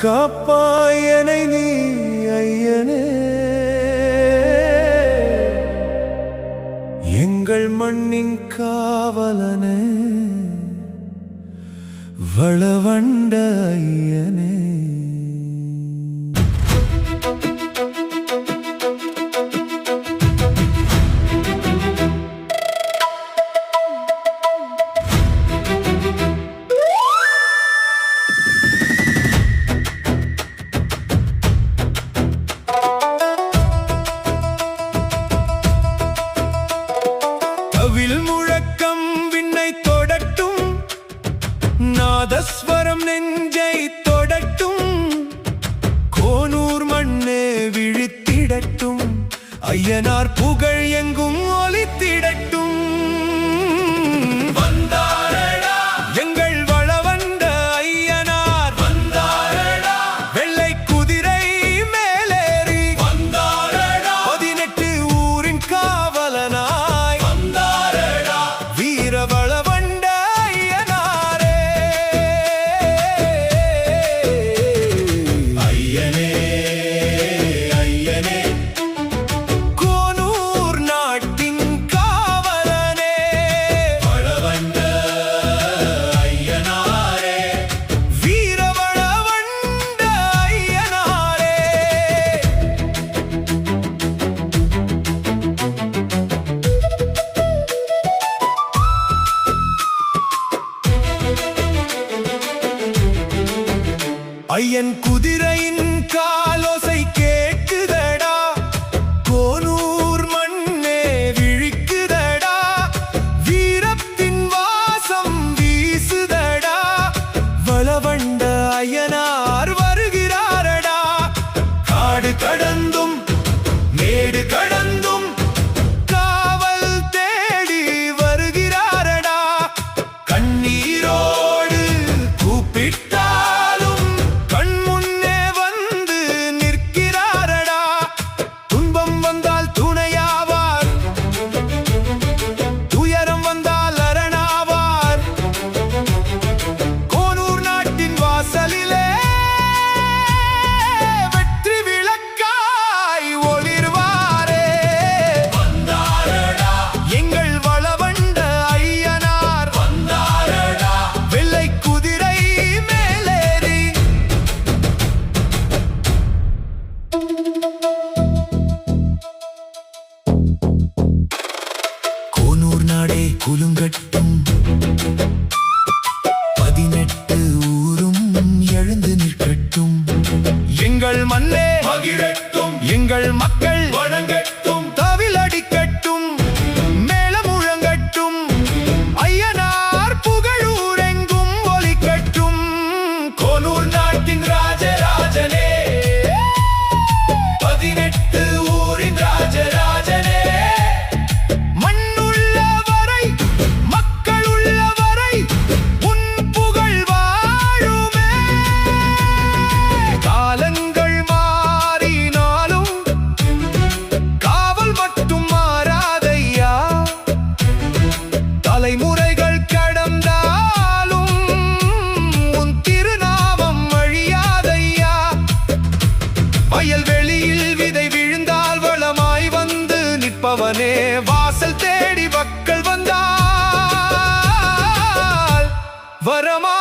காப்பாயனை நீ ஐயனே, எங்கள் மண்ணின் காவலனே, வளவண்ட ஐயனே. முழக்கம் விண்ணை தொடட்டும், நாதஸ்வரம் நெஞ்சை தொடட்டும், கோனூர் மண்ணே விழித்திடட்டும், ஐயனார் புகழ் எங்கும் ஒலித்திடட்டும். வந்தாரடா எங்கள் வளவண்ட ஐயனார், வந்தாரடா வெள்ளை குதிரை மேலேறி, வந்தாரடா 18 ஊரின் காவலனாய், வளவண்ட ஐயனாரே. ஐயனே ஐயனே கோனூர் நாட்டின் காவலனே, வளவண்ட ஐயனாரே, வீர வளவண்ட ஐயனாரே. ஐயன் குதிரையின் காலோசை கேட்குதடா, கோனூர் மண்ணே விழிக்குதடா, வீரத்தின் வாசம் வீசுதடா, வளவண்ட ஐயனார் வருகிறாரடா. காடு கடந்தும் மேடு கடந்தும் காவல் தேடி வருகிறாரடா, கண்ணீரோடு கூப்பிட்டா குலுங்கட்டும், 18 ஊரும் எழுந்து நிற்கட்டும், எங்கள் மண்ணே மகிழட்டும், எங்கள் மக்கள் வணங்கட்டும், தவிலடிக்கட்டும், மேளம் முழங்கட்டும், ஐயனார் புகழூரெங்கும் ஒலிக்கட்டும். கோனூர் நாட்டின் ராஜராஜனே, 18 ஊரின் ராஜராஜனே, தலைமுறைகள் கடந்தாலும் உன் திருநாமம் அழியாதையா. வயல்வெளியில் விதை விழுந்தால் வளமாய் வந்து நிற்பவனே, வாசல் தேடி மக்கள் வந்தால் வரமா